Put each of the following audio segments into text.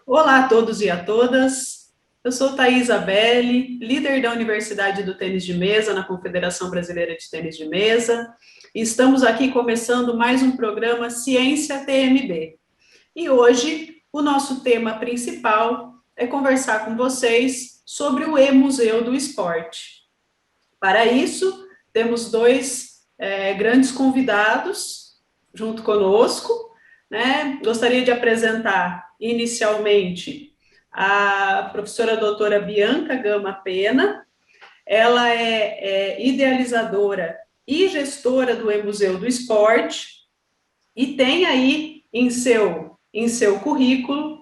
Olá a todos e a todas. Eu sou Thaís Abelli, líder da Universidade do Tênis de Mesa na Confederação Brasileira de Tênis de Mesa, e estamos aqui começando mais um programa Ciência TMB. E hoje o nosso tema principal é conversar com vocês sobre o E-Museu do Esporte. Para isso, temos dois grandes convidados junto conosco, né? Gostaria de apresentar inicialmente a professora doutora Bianca Gama Pena. Ela é idealizadora e gestora do E-Museu do Esporte e tem aí em seu currículo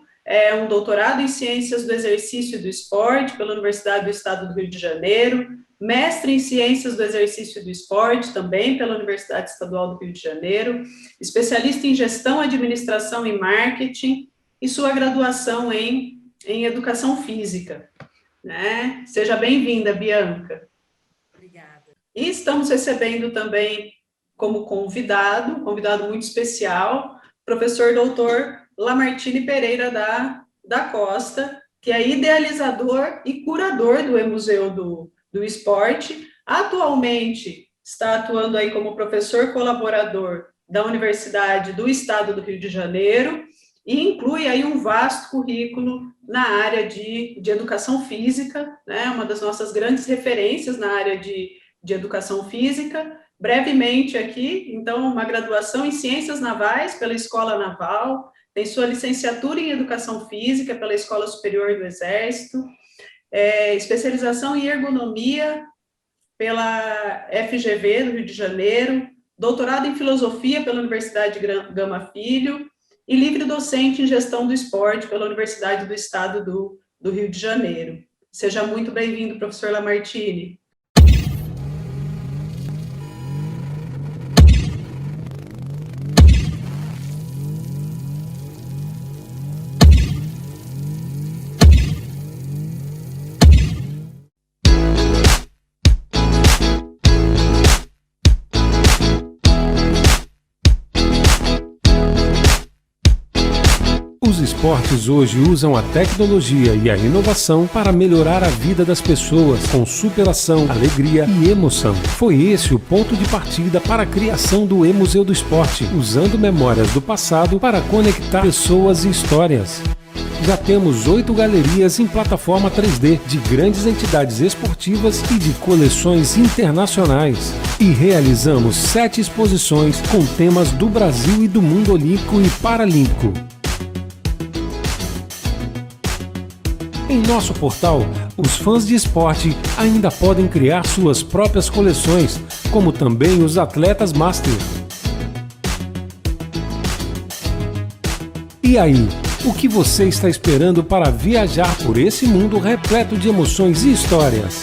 um doutorado em Ciências do Exercício e do Esporte pela Universidade do Estado do Rio de Janeiro, mestre em Ciências do Exercício e do Esporte, também pela Universidade Estadual do Rio de Janeiro, especialista em Gestão, Administração e Marketing, e sua graduação em Educação Física. Né? Seja bem-vinda, Bianca. Obrigada. E estamos recebendo também como convidado muito especial, professor doutor Lamartine Pereira da Costa, que é idealizador e curador do E-Museu do Esporte. Atualmente está atuando aí como professor colaborador da Universidade do Estado do Rio de Janeiro e inclui aí um vasto currículo na área de educação física, né, uma das nossas grandes referências na área de educação física. Brevemente aqui, então, uma graduação em Ciências Navais pela Escola Naval, tem sua licenciatura em Educação Física pela Escola Superior do Exército, especialização em Ergonomia pela FGV do Rio de Janeiro, doutorado em Filosofia pela Universidade Gama Filho e livre docente em Gestão do Esporte pela Universidade do Estado do Rio de Janeiro. Seja muito bem-vindo, professor Lamartine. Os esportes hoje usam a tecnologia e a inovação para melhorar a vida das pessoas com superação, alegria e emoção. Foi esse o ponto de partida para a criação do E-Museu do Esporte, usando memórias do passado para conectar pessoas e histórias. Já temos 8 galerias em plataforma 3D de grandes entidades esportivas e de coleções internacionais. E realizamos 7 exposições com temas do Brasil e do mundo olímpico e paralímpico. Em nosso portal, os fãs de esporte ainda podem criar suas próprias coleções, como também os atletas Master. E aí, o que você está esperando para viajar por esse mundo repleto de emoções e histórias?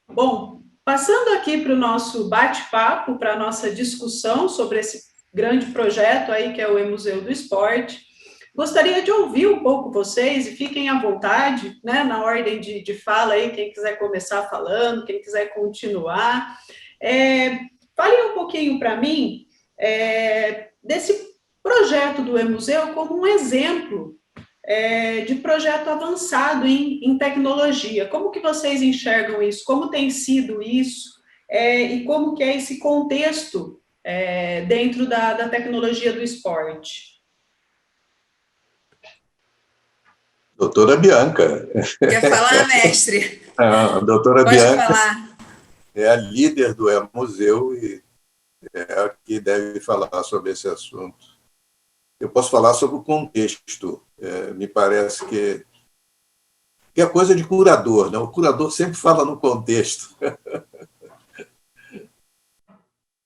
Bom, passando aqui para o nosso bate-papo, para a nossa discussão sobre esse grande projeto aí que é o E-Museu do Esporte, gostaria de ouvir um pouco vocês e fiquem à vontade, né, na ordem de fala aí, quem quiser começar falando, quem quiser continuar. Falem um pouquinho para mim desse projeto do E-Museu como um exemplo de projeto avançado em tecnologia. Como que vocês enxergam isso? Como tem sido isso? E como que é esse contexto dentro da tecnologia do esporte? Doutora Bianca. Quer falar, mestre? A doutora Pode Bianca falar. é a líder do E-Museu e é a que deve falar sobre esse assunto. eu posso falar sobre o contexto. Me parece que é coisa de curador, né? O curador sempre fala no contexto.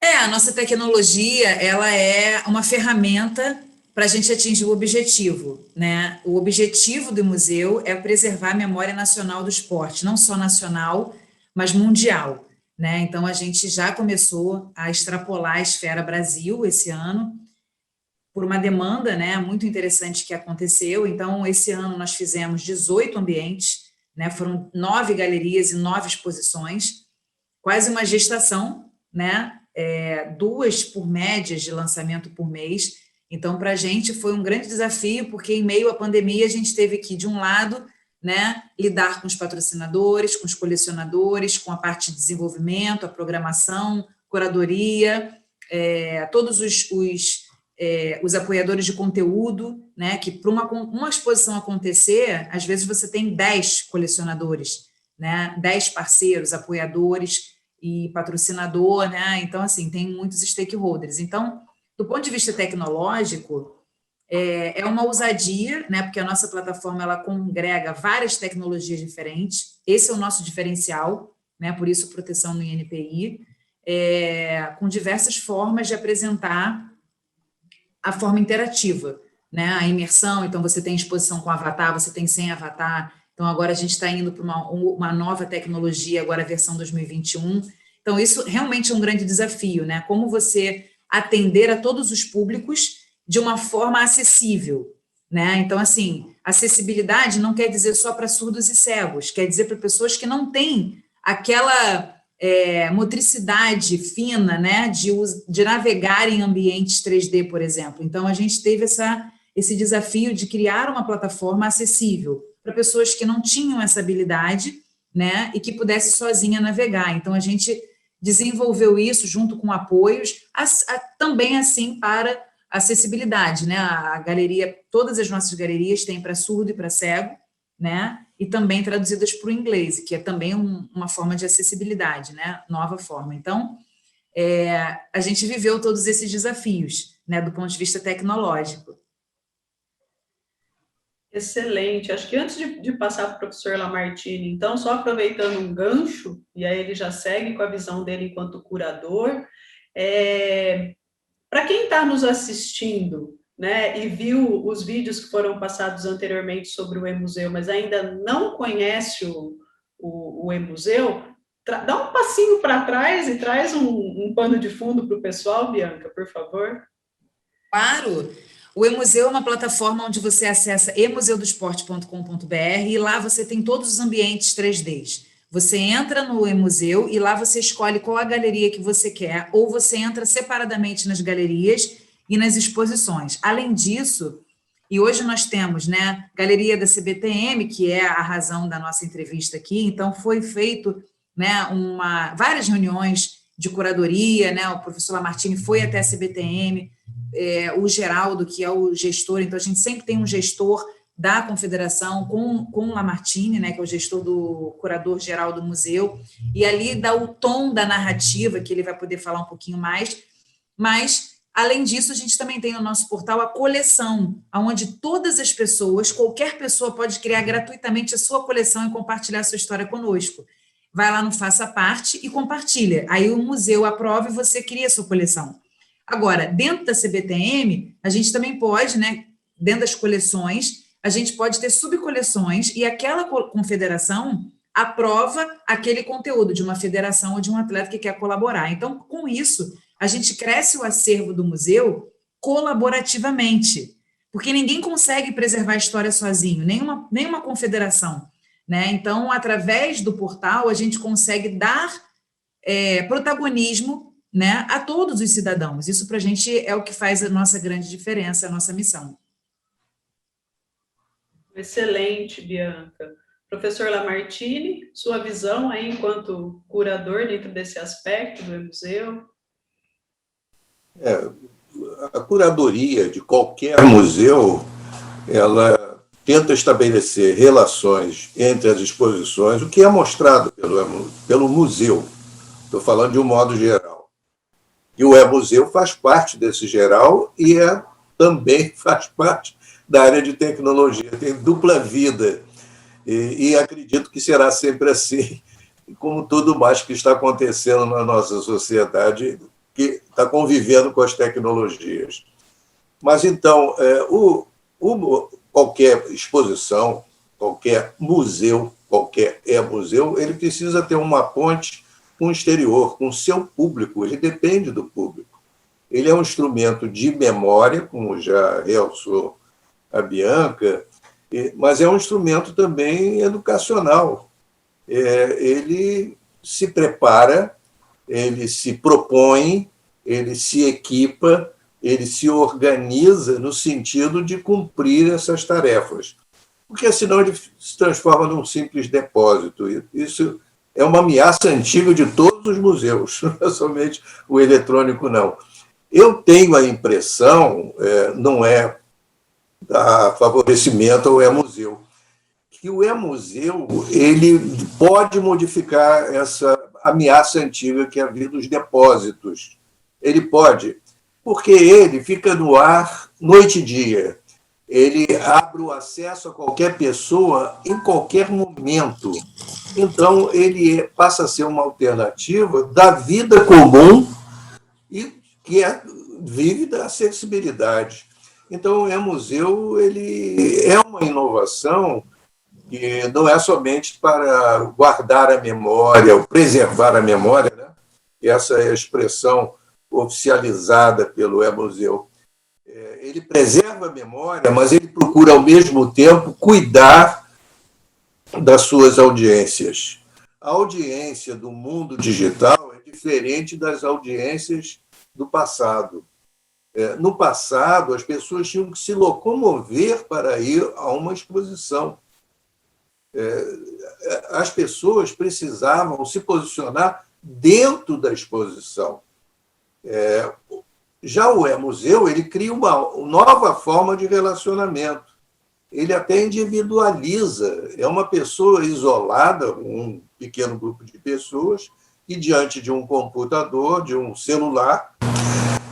A nossa tecnologia, ela é uma ferramenta para a gente atingir o objetivo, né? O objetivo do museu é preservar a memória nacional do esporte, não só nacional, mas mundial, né? Então, a gente já começou a extrapolar a esfera Brasil esse ano, por uma demanda, né, muito interessante que aconteceu. Então, esse ano nós fizemos 18 ambientes, né? Foram 9 galerias e 9 exposições, quase uma gestação, né? 2 por médias de lançamento por mês. Então, para a gente foi um grande desafio, porque em meio à pandemia a gente teve que, de um lado, né, lidar com os patrocinadores, com os colecionadores, com a parte de desenvolvimento, a programação, curadoria, todos os apoiadores de conteúdo, né, que para uma exposição acontecer, às vezes você tem 10 colecionadores, né, 10 parceiros, apoiadores e patrocinador, né? Então, assim, tem muitos stakeholders. Então, do ponto de vista tecnológico, é uma ousadia, né? Porque a nossa plataforma ela congrega várias tecnologias diferentes. Esse é o nosso diferencial, né? Por isso, proteção no INPI, com diversas formas de apresentar a forma interativa, né? A imersão. Então, você tem exposição com avatar, você tem sem avatar. Então, agora a gente está indo para uma nova tecnologia, agora a versão 2021. Então, isso realmente é um grande desafio, né? Como você atender a todos os públicos de uma forma acessível, né? Então, assim, acessibilidade não quer dizer só para surdos e cegos, quer dizer para pessoas que não têm aquela motricidade fina, né? De navegar em ambientes 3D, por exemplo. Então, a gente teve esse desafio de criar uma plataforma acessível para pessoas que não tinham essa habilidade, né, e que pudesse sozinha navegar. Então, a gente desenvolveu isso junto com apoios, também assim para acessibilidade, né, a galeria, todas as nossas galerias têm para surdo e para cego, né, e também traduzidas para o inglês, que é também uma forma de acessibilidade, né, nova forma. Então, a gente viveu todos esses desafios, né, do ponto de vista tecnológico. Excelente. Acho que antes de passar para o professor Lamartine, então, só aproveitando um gancho, e aí ele já segue com a visão dele enquanto curador, para quem está nos assistindo, né, e viu os vídeos que foram passados anteriormente sobre o E-Museu, mas ainda não conhece o E-Museu, dá um passinho para trás e traz um pano de fundo para o pessoal, Bianca, por favor. Claro! O E-Museu é uma plataforma onde você acessa emuseudoesporte.com.br e lá você tem todos os ambientes 3Ds. Você entra no E-Museu e lá você escolhe qual a galeria que você quer, ou você entra separadamente nas galerias e nas exposições. Além disso, e hoje nós temos, né, Galeria da CBTM, que é a razão da nossa entrevista aqui, então foi feito, né, várias reuniões de curadoria, né, o professor Lamartine foi até a CBTM, o Geraldo, que é o gestor, então a gente sempre tem um gestor da confederação com o Lamartine, né, que é o gestor do curador-geral do museu, e ali dá o tom da narrativa, que ele vai poder falar um pouquinho mais, mas, além disso, a gente também tem no nosso portal a coleção, onde todas as pessoas, qualquer pessoa pode criar gratuitamente a sua coleção e compartilhar a sua história conosco. Vai lá no Faça Parte e compartilha. Aí o museu aprova e você cria a sua coleção. Agora, dentro da CBTM, a gente também pode, né, dentro das coleções, a gente pode ter subcoleções e aquela confederação aprova aquele conteúdo de uma federação ou de um atleta que quer colaborar. Então, com isso, a gente cresce o acervo do museu colaborativamente, porque ninguém consegue preservar a história sozinho, nenhuma confederação, né? Então, através do portal, a gente consegue dar protagonismo, né, a todos os cidadãos. Isso, para a gente, é o que faz a nossa grande diferença, a nossa missão. Excelente, Bianca. Professor Lamartine, sua visão aí enquanto curador dentro desse aspecto do museu? A curadoria de qualquer museu, ela tenta estabelecer relações entre as exposições, o que é mostrado pelo museu. Estou falando de um modo geral. E o E-Museu faz parte desse geral e é também faz parte da área de tecnologia, tem dupla vida, e acredito que será sempre assim, como tudo mais que está acontecendo na nossa sociedade, que está convivendo com as tecnologias. Mas, então, qualquer exposição, qualquer museu, ele precisa ter uma ponte com o exterior, com o seu público, ele depende do público. Ele é um instrumento de memória, como já realçou a Bianca, mas é um instrumento também educacional. Ele se prepara, ele se propõe, ele se equipa, ele se organiza no sentido de cumprir essas tarefas. Porque senão ele se transforma num simples depósito. Isso é uma ameaça antiga de todos os museus, não é somente o eletrônico, não. Eu tenho a impressão, não é dar favorecimento ao e-museu, que o e-museu ele pode modificar essa ameaça antiga que havia dos depósitos. Ele pode, porque ele fica no ar noite e dia. Ele abre o acesso a qualquer pessoa em qualquer momento. Então, ele passa a ser uma alternativa da vida comum e que vive da acessibilidade. Então, o e-museu ele é uma inovação que não é somente para guardar a memória, ou preservar a memória, né? Essa é a expressão oficializada pelo e-museu. Ele preserva a memória, mas ele procura, ao mesmo tempo, cuidar das suas audiências. A audiência do mundo digital é diferente das audiências do passado. No passado, as pessoas tinham que se locomover para ir a uma exposição. As pessoas precisavam se posicionar dentro da exposição. Já o e-museu, ele cria uma nova forma de relacionamento. Ele até individualiza. É uma pessoa isolada, um pequeno grupo de pessoas, e diante de um computador, de um celular,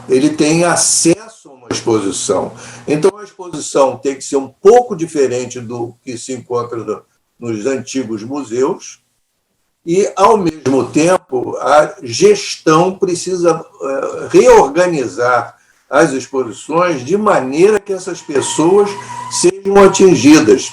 ele tem acesso a uma exposição. Então, a exposição tem que ser um pouco diferente do que se encontra nos antigos museus, e, ao mesmo tempo, a gestão precisa reorganizar as exposições de maneira que essas pessoas sejam atingidas.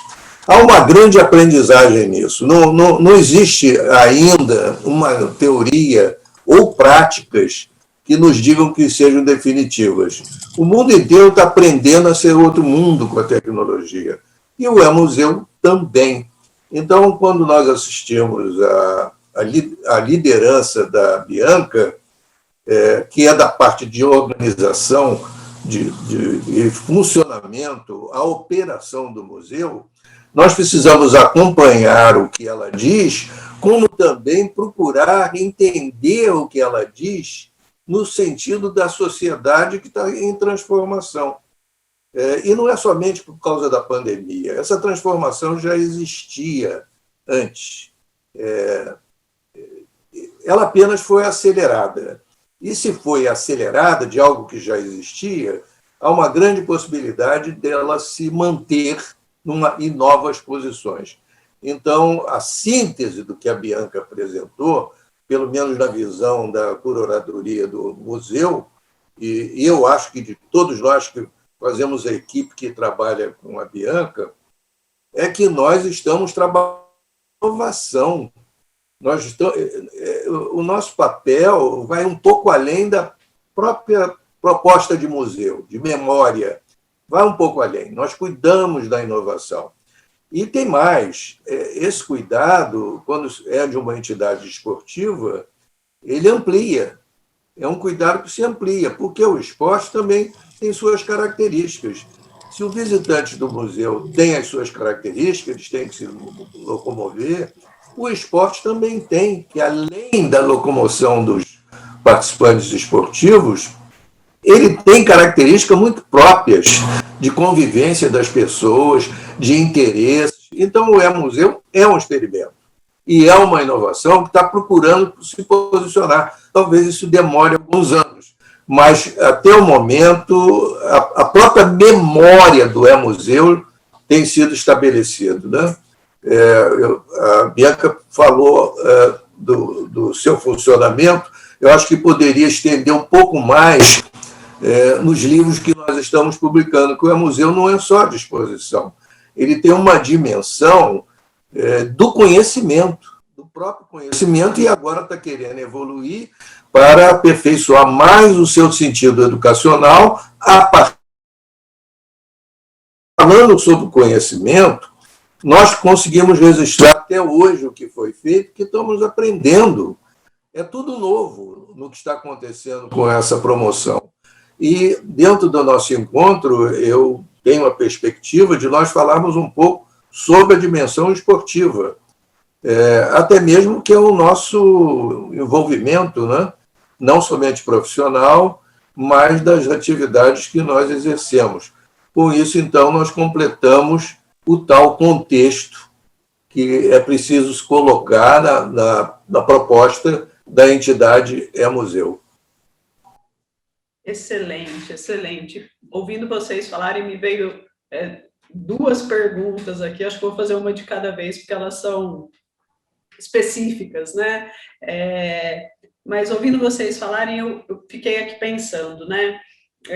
Há uma grande aprendizagem nisso. Não existe ainda uma teoria ou práticas que nos digam que sejam definitivas. O mundo inteiro está aprendendo a ser outro mundo com a tecnologia. E o e-museu também. Então, quando nós assistimos a liderança da Bianca, que é da parte de organização, de funcionamento, a operação do museu, nós precisamos acompanhar o que ela diz, como também procurar entender o que ela diz no sentido da sociedade que está em transformação. E não é somente por causa da pandemia. Essa transformação já existia antes. Ela apenas foi acelerada. E se foi acelerada de algo que já existia, há uma grande possibilidade dela se manter em novas posições. Então, a síntese do que a Bianca apresentou, pelo menos na visão da curadoria do museu, e eu acho que de todos nós que fazemos a equipe que trabalha com a Bianca, é que nós estamos trabalhando em inovação. O nosso papel vai um pouco além da própria proposta de museu, de memória, vai um pouco além. Nós cuidamos da inovação. E tem mais, esse cuidado, quando é de uma entidade esportiva, ele amplia. É um cuidado que se amplia, porque o esporte também tem suas características. Se o visitante do museu tem as suas características, eles têm que se locomover, o esporte também tem, que além da locomoção dos participantes esportivos, ele tem características muito próprias de convivência das pessoas, de interesses. Então, o e-museu é um experimento e é uma inovação que está procurando se posicionar. Talvez isso demore alguns anos, mas, até o momento, a própria memória do E-Museu tem sido estabelecida, né? A Bianca falou do seu funcionamento, eu acho que poderia estender um pouco mais nos livros que nós estamos publicando, que o E-Museu não é só de exposição, ele tem uma dimensão do conhecimento, do próprio conhecimento, e agora está querendo evoluir para aperfeiçoar mais o seu sentido educacional, falando sobre o conhecimento. Nós conseguimos registrar até hoje o que foi feito, que estamos aprendendo. É tudo novo no que está acontecendo com essa promoção. E, dentro do nosso encontro, eu tenho a perspectiva de nós falarmos um pouco sobre a dimensão esportiva, até mesmo que é o nosso envolvimento, né? Não somente profissional, mas das atividades que nós exercemos. Com isso, então, nós completamos o tal contexto que é preciso se colocar na proposta da entidade E-Museu. Excelente, excelente. Ouvindo vocês falarem, me veio duas perguntas aqui, acho que vou fazer uma de cada vez, porque elas são específicas, né? Mas ouvindo vocês falarem, eu fiquei aqui pensando, né?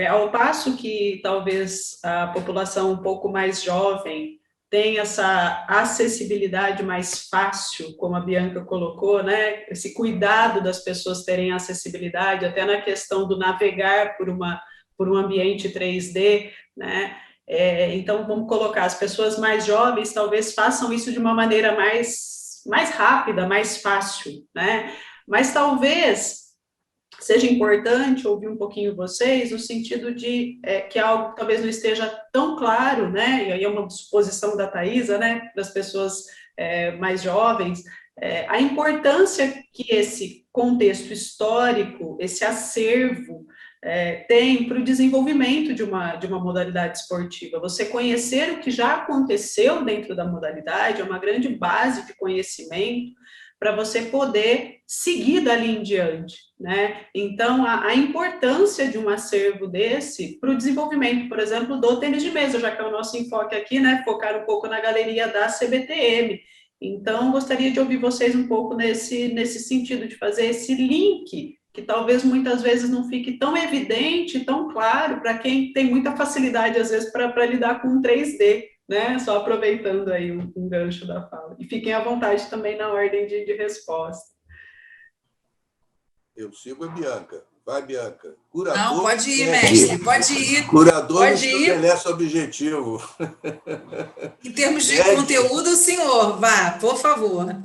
Ao passo que talvez a população um pouco mais jovem tem essa acessibilidade mais fácil, como a Bianca colocou, né? Esse cuidado das pessoas terem acessibilidade, até na questão do navegar por um ambiente 3D, né? Então, vamos colocar, as pessoas mais jovens talvez façam isso de uma maneira mais rápida, mais fácil, né? Mas talvez seja importante ouvir um pouquinho vocês, no sentido de que algo talvez não esteja tão claro, né? E aí é uma suposição da Thaisa, né? Das pessoas mais jovens, a importância que esse contexto histórico, esse acervo, tem para o desenvolvimento de uma modalidade esportiva. Você conhecer o que já aconteceu dentro da modalidade é uma grande base de conhecimento para você poder seguir dali em diante, né? Então, a importância de um acervo desse para o desenvolvimento, por exemplo, do tênis de mesa, já que é o nosso enfoque aqui, né? Focar um pouco na galeria da CBTM. Então, gostaria de ouvir vocês um pouco nesse sentido, de fazer esse link, que talvez muitas vezes não fique tão evidente, tão claro, para quem tem muita facilidade, às vezes, para lidar com 3D, né? Só aproveitando aí um gancho da fala. E fiquem à vontade também na ordem de resposta. Eu sigo a Bianca. Vai, Bianca. Curador. Não, pode ir, mestre. Pode ir. Curador pode ir. Estabelece objetivo. Em termos de conteúdo, o senhor, vá, por favor.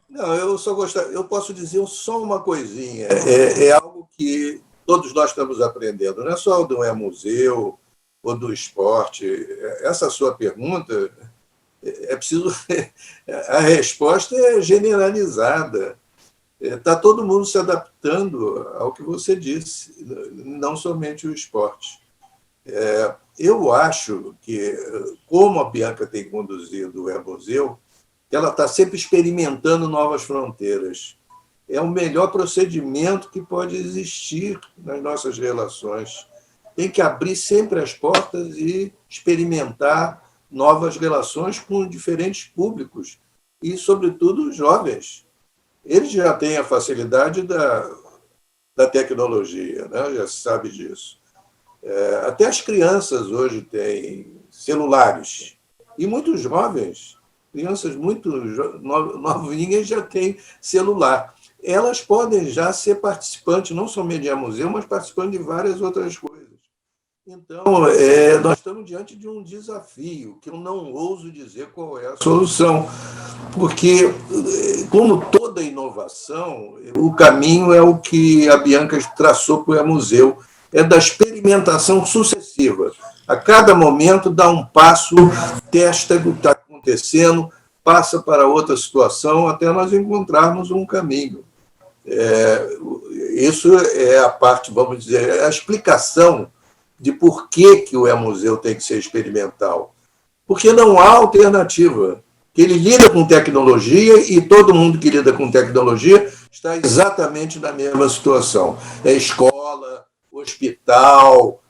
Não, eu posso dizer só uma coisinha. É algo que todos nós estamos aprendendo. Não é só do E-Museu ou do esporte. Essa sua pergunta, é preciso... A resposta é generalizada. Está todo mundo se adaptando ao que você disse, não somente o esporte. Eu acho que, como a Bianca tem conduzido o E-Museu, ela está sempre experimentando novas fronteiras. É o melhor procedimento que pode existir nas nossas relações. Tem que abrir sempre as portas e experimentar novas relações com diferentes públicos e, sobretudo, os jovens. Eles já têm a facilidade da tecnologia, né? Já se sabe disso. Até as crianças hoje têm celulares. E muitos jovens, crianças muito novinhas, já têm celular. Elas podem já ser participantes, não somente de E-Museu, mas participantes de várias outras coisas. Então, nós estamos diante de um desafio, que eu não ouso dizer qual é a solução, porque, como toda inovação, o caminho é o que a Bianca traçou para o E-Museu, é da experimentação sucessiva. A cada momento dá um passo, testa o que está acontecendo, passa para outra situação, até nós encontrarmos um caminho. Isso é a parte, vamos dizer, a explicação de por que o E-Museu tem que ser experimental. Porque não há alternativa. Ele lida com tecnologia e todo mundo que lida com tecnologia está exatamente na mesma situação. É escola, hospital,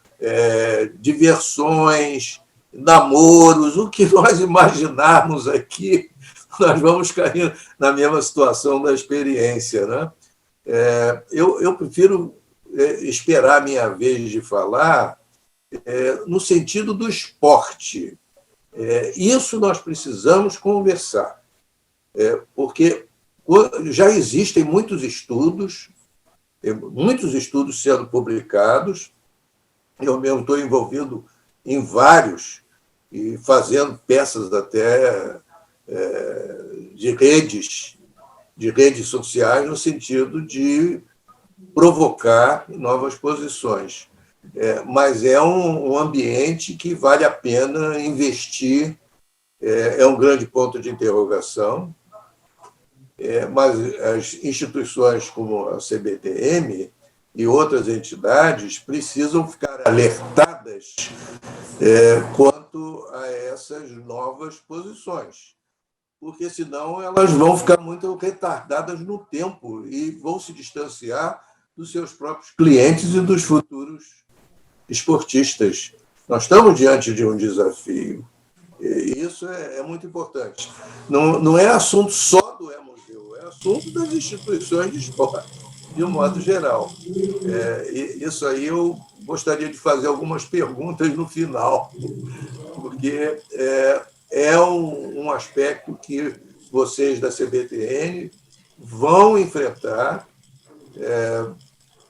diversões, namoros, o que nós imaginarmos aqui, nós vamos cair na mesma situação da experiência, né? Eu prefiro esperar a minha vez de falar no sentido do esporte. Isso nós precisamos conversar, porque já existem muitos estudos sendo publicados. Eu mesmo estou envolvido em vários, e fazendo peças até de redes sociais, no sentido de provocar novas posições. Mas é um ambiente que vale a pena investir, é um grande ponto de interrogação, mas as instituições como a CBTM e outras entidades precisam ficar alertadas quanto a essas novas posições, porque senão elas vão ficar muito retardadas no tempo e vão se distanciar dos seus próprios clientes e dos futuros esportistas. Nós estamos diante de um desafio, e isso é muito importante. Não é assunto só do E-Museu, é assunto das instituições de esporte, de um modo geral. Isso aí eu gostaria de fazer algumas perguntas no final, porque é um aspecto que vocês da CBTN vão enfrentar.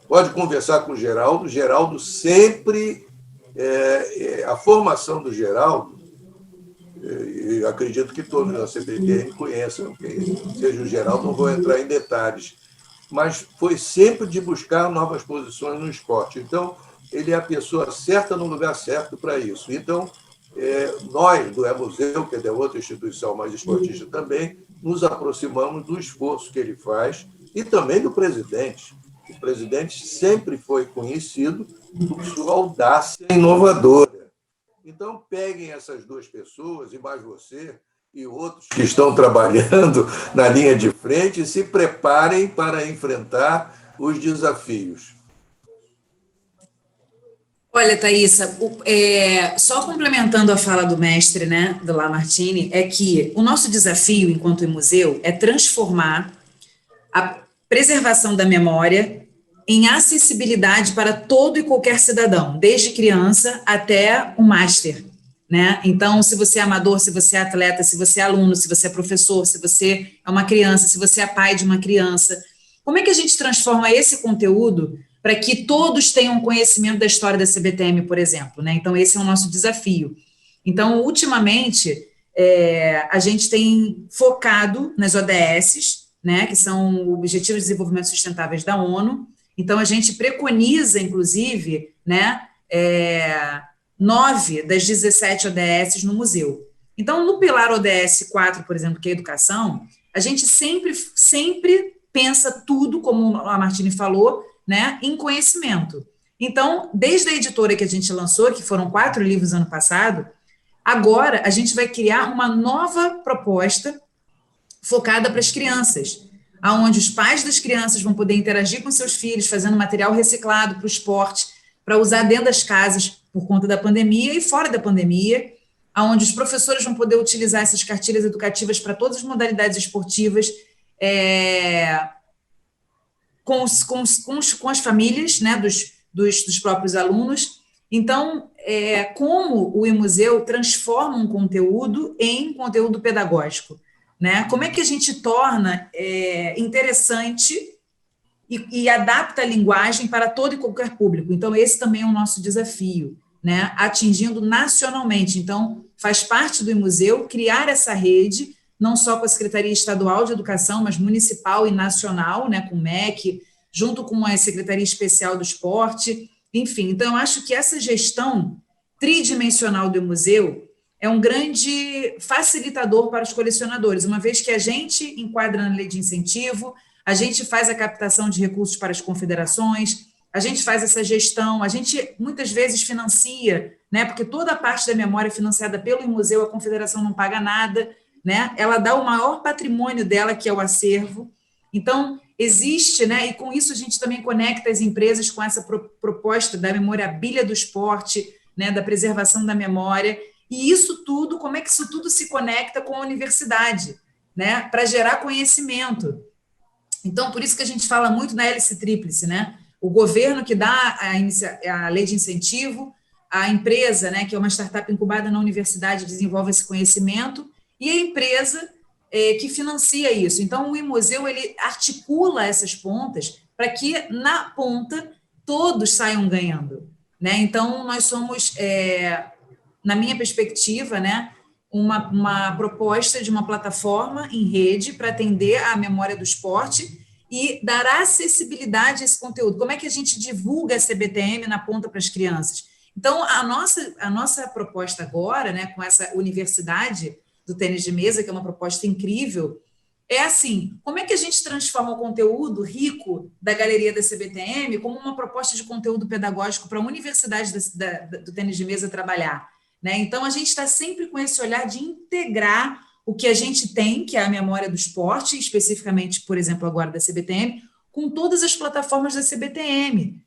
Pode conversar com o Geraldo. Geraldo sempre... a formação do Geraldo, e acredito que todos da CBTN conheçam, seja o Geraldo, não vou entrar em detalhes, mas foi sempre de buscar novas posições no esporte. Então, ele é a pessoa certa no lugar certo para isso. Então, nós, do E-Museu, que é da outra instituição mais esportista também, nos aproximamos do esforço que ele faz e também do presidente. O presidente sempre foi conhecido por sua audácia inovadora. Então, peguem essas duas pessoas, e mais você, e outros que estão trabalhando na linha de frente, e se preparem para enfrentar os desafios. Olha, Thaisa, só complementando a fala do mestre, né, do Lamartine, é que o nosso desafio, enquanto museu, é transformar a preservação da memória em acessibilidade para todo e qualquer cidadão, desde criança até o master, né? Então, se você é amador, se você é atleta, se você é aluno, se você é professor, se você é uma criança, se você é pai de uma criança, como é que a gente transforma esse conteúdo para que todos tenham conhecimento da história da CBTM, por exemplo, né? Então, esse é o nosso desafio. Então, ultimamente, a gente tem focado nas ODS, né, que são Objetivos de Desenvolvimento Sustentáveis da ONU. Então, a gente preconiza, inclusive, né, 9 das 17 ODS no museu. Então, no pilar ODS 4, por exemplo, que é a educação, a gente sempre pensa tudo, como a Martine falou, né, em conhecimento. Então, desde a editora que a gente lançou, que foram 4 livros ano passado, agora a gente vai criar uma nova proposta focada para as crianças, onde os pais das crianças vão poder interagir com seus filhos, fazendo material reciclado para o esporte, para usar dentro das casas por conta da pandemia e fora da pandemia, onde os professores vão poder utilizar essas cartilhas educativas para todas as modalidades esportivas, com as famílias, né, dos próprios alunos. Então, como o E-Museu transforma um conteúdo em conteúdo pedagógico, né? Como é que a gente torna interessante e adapta a linguagem para todo e qualquer público? Então, esse também é o nosso desafio, né? Atingindo nacionalmente. Então, faz parte do E-Museu criar essa rede, não só com a Secretaria Estadual de Educação, mas municipal e nacional, né, com o MEC, junto com a Secretaria Especial do Esporte, enfim. Então, eu acho que essa gestão tridimensional do museu é um grande facilitador para os colecionadores, uma vez que a gente enquadra na lei de incentivo, a gente faz a captação de recursos para as confederações, a gente faz essa gestão, a gente muitas vezes financia, né, porque toda a parte da memória é financiada pelo museu, a confederação não paga nada, né, ela dá o maior patrimônio dela, que é o acervo, Então, existe, né, e com isso a gente também conecta as empresas com essa proposta da memorabilia do esporte, né, da preservação da memória, e isso tudo, como é que isso tudo se conecta com a universidade, né, para gerar conhecimento. Então, por isso que a gente fala muito na hélice tríplice, né, o governo que dá a lei de incentivo, a empresa, né, que é uma startup incubada na universidade, desenvolve esse conhecimento, e a empresa que financia isso. Então, o e-museu, ele articula essas pontas para que, na ponta, todos saiam ganhando, né? Então, nós somos, na minha perspectiva, né, uma proposta de uma plataforma em rede para atender à memória do esporte e dar acessibilidade a esse conteúdo. Como é que a gente divulga a CBTM na ponta para as crianças? Então, a nossa proposta agora, né, com essa universidade do tênis de mesa, que é uma proposta incrível, é assim, como é que a gente transforma o conteúdo rico da galeria da CBTM como uma proposta de conteúdo pedagógico para a universidade do tênis de mesa trabalhar, né? Então, a gente está sempre com esse olhar de integrar o que a gente tem, que é a memória do esporte, especificamente, por exemplo, agora da CBTM, com todas as plataformas da CBTM,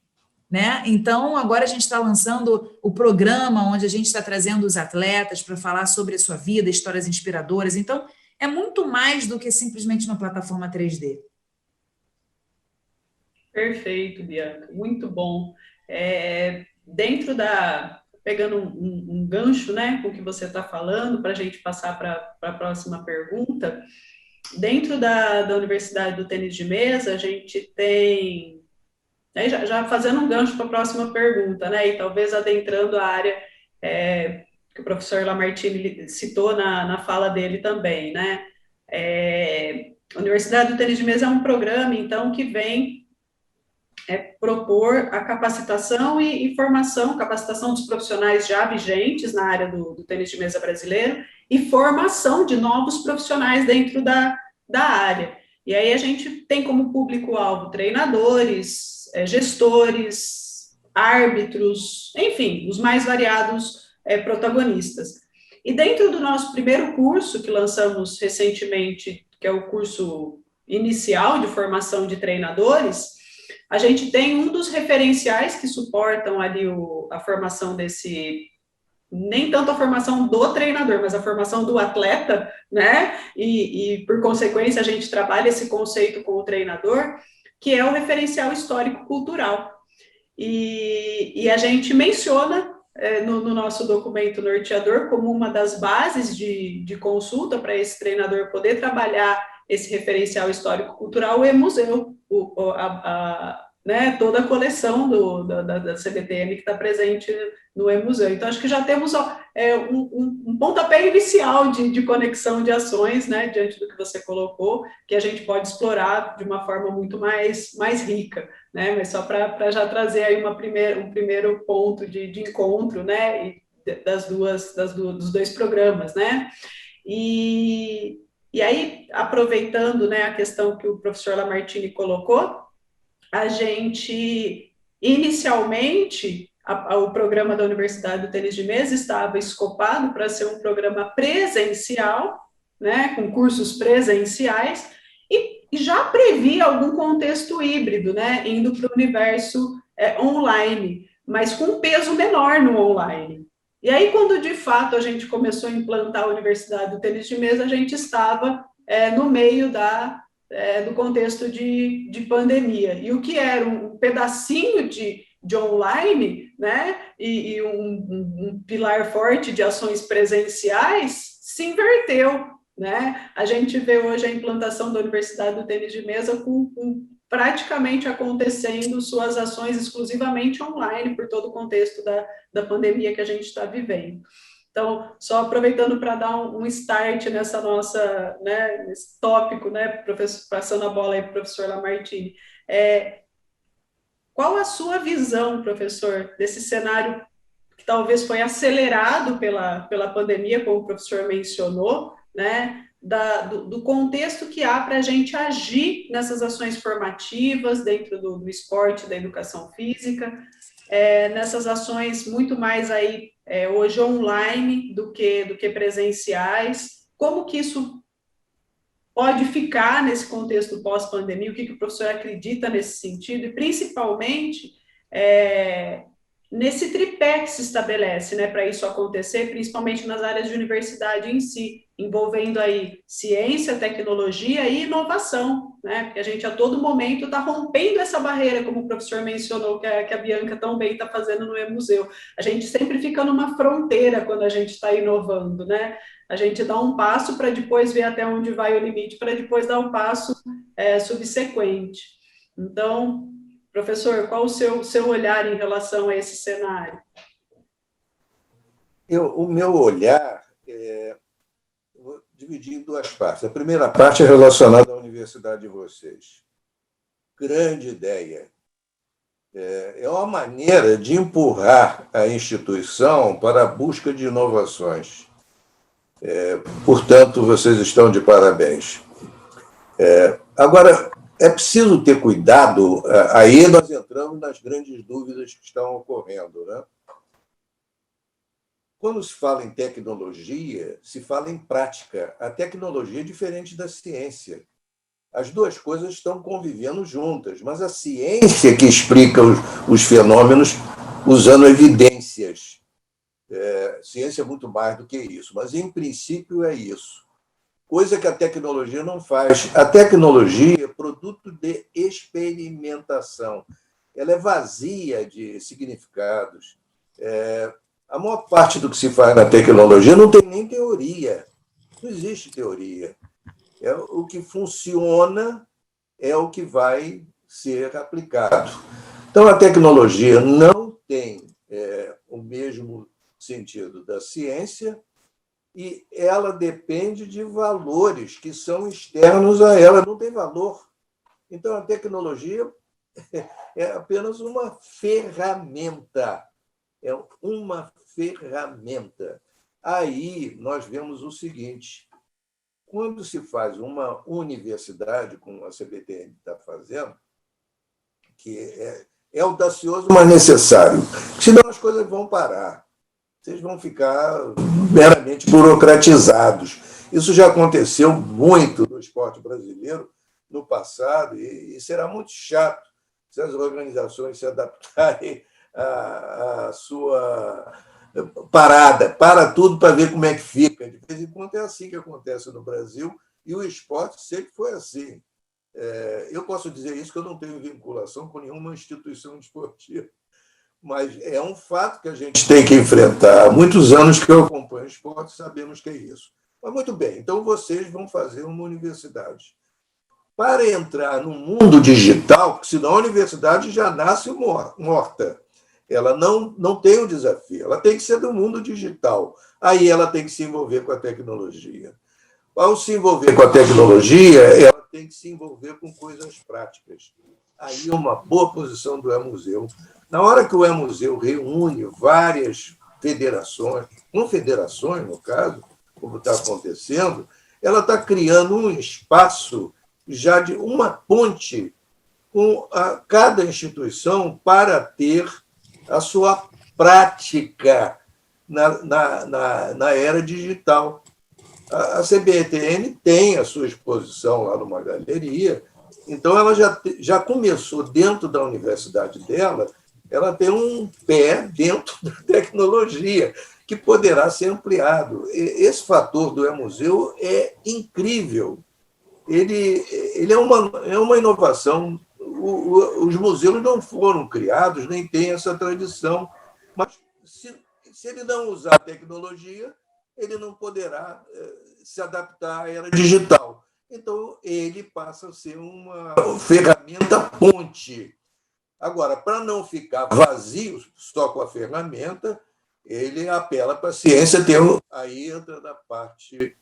né? Então, agora a gente está lançando o programa onde a gente está trazendo os atletas para falar sobre a sua vida, histórias inspiradoras. Então, é muito mais do que simplesmente uma plataforma 3D. Perfeito, Bianca, muito bom. Pegando um gancho, né, com o que você está falando, para a gente passar para a próxima pergunta, dentro da Universidade do Tênis de Mesa, a gente tem, aí já fazendo um gancho para a próxima pergunta, né, e talvez adentrando a área que o professor Lamartine citou na fala dele também, né, a Universidade do Tênis de Mesa é um programa, então, que vem propor a capacitação e formação, capacitação dos profissionais já vigentes na área do tênis de mesa brasileiro e formação de novos profissionais dentro da área. E aí a gente tem como público-alvo treinadores, gestores, árbitros, enfim, os mais variados protagonistas. E dentro do nosso primeiro curso, que lançamos recentemente, que é o curso inicial de formação de treinadores, a gente tem um dos referenciais que suportam ali a formação nem tanto a formação do treinador, mas a formação do atleta, né? E por consequência, a gente trabalha esse conceito com o treinador, que é o referencial histórico-cultural. E a gente menciona no nosso documento norteador como uma das bases de consulta para esse treinador poder trabalhar esse referencial histórico-cultural, o e-museu, né, toda a coleção da CBTM que está presente no e-museu. Então, acho que já temos um pontapé inicial de conexão de ações, né, diante do que você colocou, que a gente pode explorar de uma forma muito mais rica, né, mas só para já trazer aí um primeiro ponto de encontro, né, dos dois programas, né, e aí, aproveitando, né, a questão que o professor Lamartine colocou, a gente, inicialmente, o programa da Universidade do Tênis de Mesa estava escopado para ser um programa presencial, né, com cursos presenciais, e já previa algum contexto híbrido, né, indo para o universo online, mas com um peso menor no online. E aí, quando de fato a gente começou a implantar a Universidade do Tênis de Mesa, a gente estava no meio do contexto de pandemia. E o que era um pedacinho de online, né, e um pilar forte de ações presenciais, se inverteu, né? A gente vê hoje a implantação da Universidade do Tênis de Mesa com praticamente acontecendo suas ações exclusivamente online, por todo o contexto da pandemia que a gente está vivendo. Então, só aproveitando para dar um start nessa nossa, né, nesse tópico, né, passando a bola aí para o professor Lamartine, qual a sua visão, professor, desse cenário que talvez foi acelerado pela pandemia, como o professor mencionou, né, do contexto que há para a gente agir nessas ações formativas dentro do esporte, da educação física, nessas ações muito mais aí hoje online do que presenciais, como que isso pode ficar nesse contexto pós-pandemia, o que o professor acredita nesse sentido, e principalmente nesse tripé que se estabelece, né, para isso acontecer, principalmente nas áreas de universidade em si, envolvendo aí ciência, tecnologia e inovação, né, porque a gente a todo momento está rompendo essa barreira, como o professor mencionou, que a Bianca tão bem está fazendo no E-Museu. A gente sempre fica numa fronteira quando a gente está inovando, né, a gente dá um passo para depois ver até onde vai o limite, para depois dar um passo subsequente. Então, professor, qual o seu olhar em relação a esse cenário? O meu olhar vou dividir em duas partes. A primeira parte é relacionada à universidade de vocês. Grande ideia. É uma maneira de empurrar a instituição para a busca de inovações. Portanto, vocês estão de parabéns. Agora, é preciso ter cuidado, aí nós entramos nas grandes dúvidas que estão ocorrendo, né? Quando se fala em tecnologia, se fala em prática. A tecnologia é diferente da ciência. As duas coisas estão convivendo juntas, mas a ciência que explica os fenômenos usando evidências. Ciência é muito mais do que isso, mas, em princípio, é isso. Coisa que a tecnologia não faz. A tecnologia é produto de experimentação. Ela é vazia de significados. A maior parte do que se faz na tecnologia não tem nem teoria. Não existe teoria. O que funciona é o que vai ser aplicado. Então, a tecnologia não tem o mesmo sentido da ciência e ela depende de valores que são externos a ela, não tem valor. Então, a tecnologia é apenas uma ferramenta. É uma ferramenta. Aí nós vemos o seguinte: quando se faz uma universidade, como a CBTN está fazendo, que é audacioso, mas necessário, senão as coisas vão parar. Vocês vão ficar meramente burocratizados. Isso já aconteceu muito no esporte brasileiro no passado e será muito chato se as organizações se adaptarem à sua parada. Para tudo para ver como é que fica. De vez em quando é assim que acontece no Brasil e o esporte sempre foi assim. Eu posso dizer isso que eu não tenho vinculação com nenhuma instituição esportiva, mas é um fato que a gente tem que enfrentar. Há muitos anos que eu acompanho esporte, sabemos que é isso. Mas muito bem, então vocês vão fazer uma universidade. Para entrar no mundo digital, senão a universidade já nasce morta. Ela não tem um desafio, ela tem que ser do mundo digital. Aí ela tem que se envolver com a tecnologia. Ao se envolver com a tecnologia, ela tem que se envolver com coisas práticas. Aí é uma boa posição do E-Museu. Na hora que o E-Museu reúne várias federações, confederações, no caso, como está acontecendo, ela está criando um espaço já de uma ponte com cada instituição para ter a sua prática na era digital. A CBTN tem a sua exposição lá numa galeria, então ela já começou dentro da universidade dela, ela tem um pé dentro da tecnologia, que poderá ser ampliado. Esse fator do E-Museu é incrível. Ele é uma inovação. Os museus não foram criados, nem têm essa tradição, mas se ele não usar a tecnologia, ele não poderá se adaptar à era digital. Então, ele passa a ser uma ferramenta ponte. Agora, para não ficar vazio só com a ferramenta, ele apela para a ciência, aí entra na parte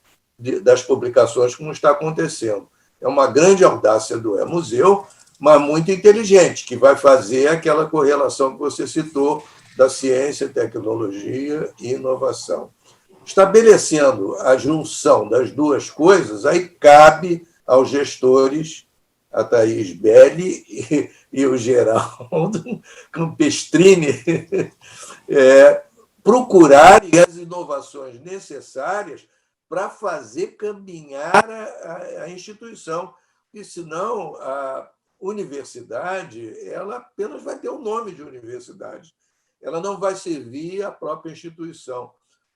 das publicações, como está acontecendo. É uma grande audácia do E-Museu, mas muito inteligente, que vai fazer aquela correlação que você citou da ciência, tecnologia e inovação. Estabelecendo a junção das duas coisas, aí cabe aos gestores, a Thaís Belli e o Geraldo Campestrini, procurarem as inovações necessárias para fazer caminhar a instituição, e senão a universidade ela apenas vai ter o nome de universidade, ela não vai servir à própria instituição.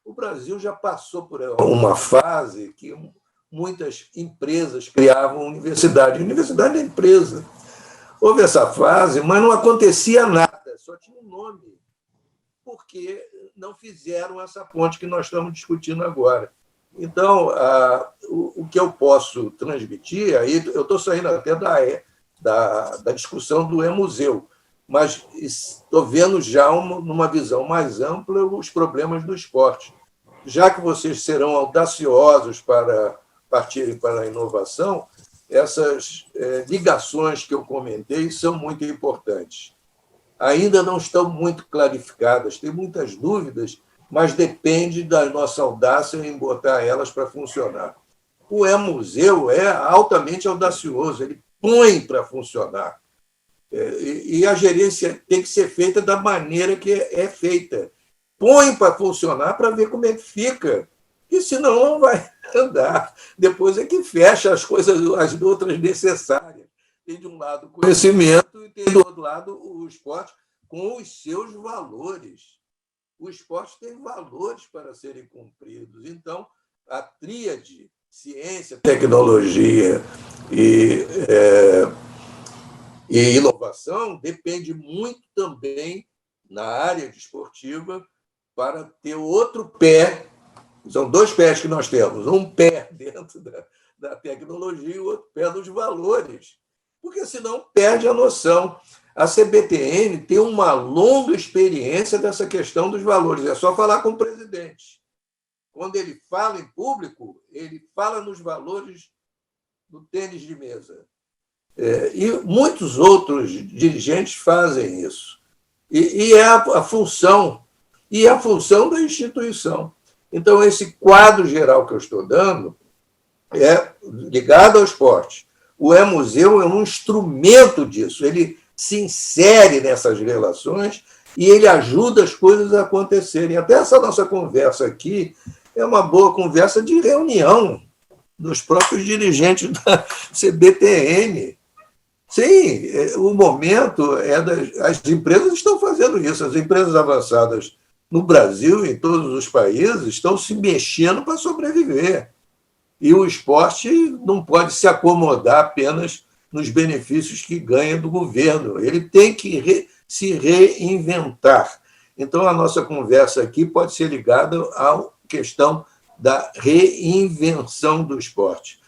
O Brasil já passou por uma fase que muitas empresas criavam universidade. Universidade é empresa. Houve essa fase, mas não acontecia nada, só tinha um nome, porque não fizeram essa ponte que nós estamos discutindo agora. Então, o que eu posso transmitir, aí eu estou saindo até da discussão do e-museu, mas estou vendo já numa visão mais ampla os problemas do esporte. Já que vocês serão audaciosos para partirem para a inovação, essas ligações que eu comentei são muito importantes. Ainda não estão muito clarificadas, tem muitas dúvidas, mas depende da nossa audácia em botar elas para funcionar. O e-museu é altamente audacioso, ele põe para funcionar. E a gerência tem que ser feita da maneira que é feita. Põe para funcionar para ver como é que fica, e senão não vai andar. Depois é que fecha as coisas, as outras necessárias. Tem de um lado o conhecimento e tem do outro lado o esporte com os seus valores. O esporte tem valores para serem cumpridos. Então, a tríade ciência, tecnologia e inovação depende muito também na área desportiva para ter outro pé. São dois pés que nós temos, um pé dentro da tecnologia e o outro pé dos valores, porque senão perde a noção. A CBTN tem uma longa experiência dessa questão dos valores, é só falar com o presidente. Quando ele fala em público, ele fala nos valores do tênis de mesa. E muitos outros dirigentes fazem isso. E é a função da instituição. Então, esse quadro geral que eu estou dando é ligado ao esporte. O e-museu é um instrumento disso, ele se insere nessas relações e ele ajuda as coisas a acontecerem. Até essa nossa conversa aqui é uma boa conversa de reunião dos próprios dirigentes da CBTN. Sim, o momento as empresas estão fazendo isso, as empresas avançadas no Brasil e em todos os países estão se mexendo para sobreviver. E o esporte não pode se acomodar apenas nos benefícios que ganha do governo. Ele tem que se reinventar. Então, a nossa conversa aqui pode ser ligada à questão da reinvenção do esporte.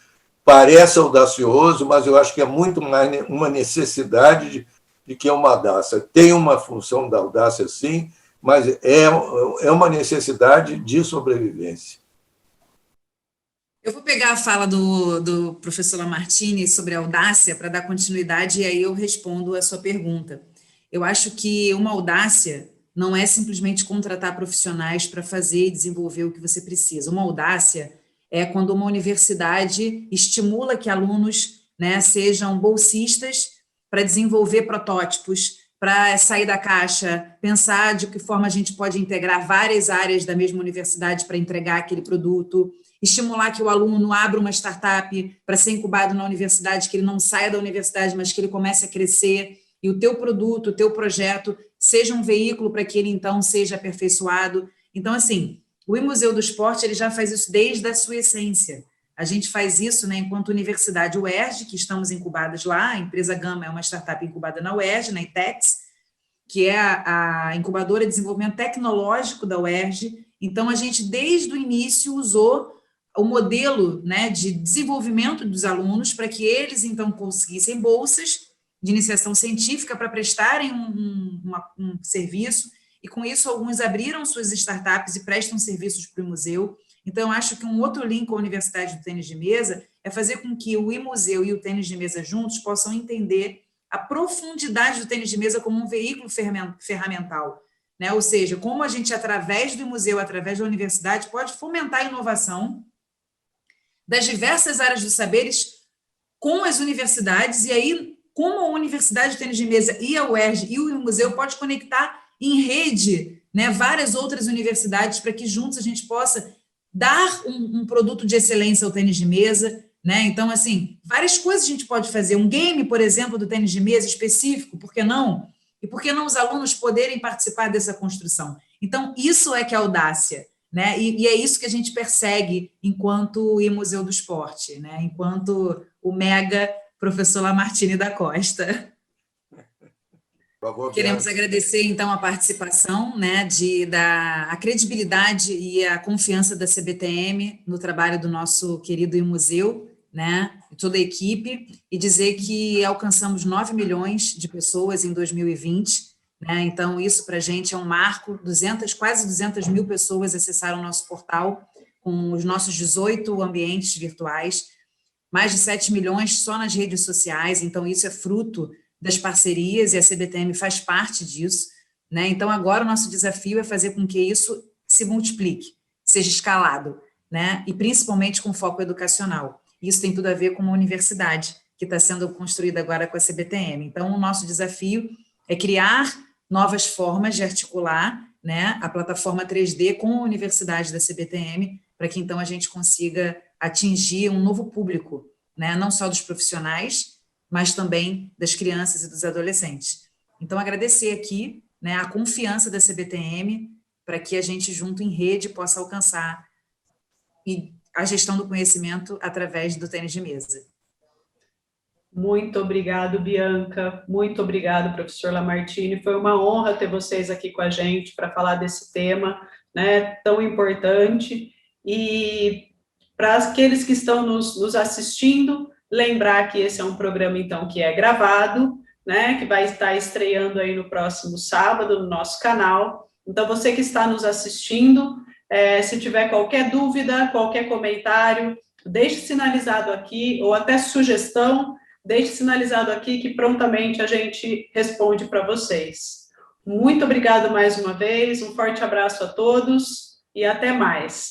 Parece audacioso, mas eu acho que é muito mais uma necessidade de que uma audácia. Tem uma função da audácia, sim, mas é uma necessidade de sobrevivência. Eu vou pegar a fala do professor Lamartine sobre a audácia para dar continuidade e aí eu respondo a sua pergunta. Eu acho que uma audácia não é simplesmente contratar profissionais para fazer e desenvolver o que você precisa. Uma audácia é quando uma universidade estimula que alunos, né, sejam bolsistas para desenvolver protótipos, para sair da caixa, pensar de que forma a gente pode integrar várias áreas da mesma universidade para entregar aquele produto, estimular que o aluno abra uma startup para ser incubado na universidade, que ele não saia da universidade, mas que ele comece a crescer, e o teu produto, o teu projeto, seja um veículo para que ele, então, seja aperfeiçoado. Então, assim, o e-museu do esporte ele já faz isso desde a sua essência. A gente faz isso, né, enquanto Universidade UERJ, que estamos incubadas lá, a empresa Gama é uma startup incubada na UERJ, na ITEX, que é a incubadora de desenvolvimento tecnológico da UERJ. Então, a gente, desde o início, usou o modelo, né, de desenvolvimento dos alunos para que eles, então, conseguissem bolsas de iniciação científica para prestarem um serviço, e com isso alguns abriram suas startups e prestam serviços para o museu. Então, eu acho que um outro link com a Universidade do Tênis de Mesa é fazer com que o e-museu e o tênis de mesa juntos possam entender a profundidade do tênis de mesa como um veículo ferramental, né? Ou seja, como a gente, através do museu, através da universidade, pode fomentar a inovação das diversas áreas dos saberes com as universidades, e aí como a Universidade de Tênis de Mesa e a UERJ e o museu pode conectar em rede, né, várias outras universidades para que juntos a gente possa dar um produto de excelência ao tênis de mesa, né? Então, assim, várias coisas a gente pode fazer. Um game, por exemplo, do tênis de mesa específico, por que não? E por que não os alunos poderem participar dessa construção? Então, isso é que é audácia, né? E é isso que a gente persegue enquanto Museu do Esporte, né? Enquanto o mega professor Lamartine da Costa. Queremos agradecer, então, a participação, né, a credibilidade e a confiança da CBTM no trabalho do nosso querido museu, né, e toda a equipe, e dizer que alcançamos 9 milhões de pessoas em 2020, né, então isso para a gente é um marco, quase 200 mil pessoas acessaram o nosso portal com os nossos 18 ambientes virtuais, mais de 7 milhões só nas redes sociais, então isso é fruto das parcerias, e a CBTM faz parte disso, né? Então, agora o nosso desafio é fazer com que isso se multiplique, seja escalado, né? E principalmente com foco educacional. Isso tem tudo a ver com uma universidade que está sendo construída agora com a CBTM. Então, o nosso desafio é criar novas formas de articular, né, a plataforma 3D com a universidade da CBTM, para que, então, a gente consiga atingir um novo público, né? Não só dos profissionais, mas também das crianças e dos adolescentes. Então, agradecer aqui, né, a confiança da CBTM para que a gente, junto em rede, possa alcançar a gestão do conhecimento através do tênis de mesa. Muito obrigado, Bianca. Muito obrigado, professor Lamartine. Foi uma honra ter vocês aqui com a gente para falar desse tema, né, tão importante. E para aqueles que estão nos assistindo, lembrar que esse é um programa, então, que é gravado, né, que vai estar estreando aí no próximo sábado no nosso canal. Então, você que está nos assistindo, se tiver qualquer dúvida, qualquer comentário, deixe sinalizado aqui, ou até sugestão, deixe sinalizado aqui que prontamente a gente responde para vocês. Muito obrigado mais uma vez, um forte abraço a todos e até mais.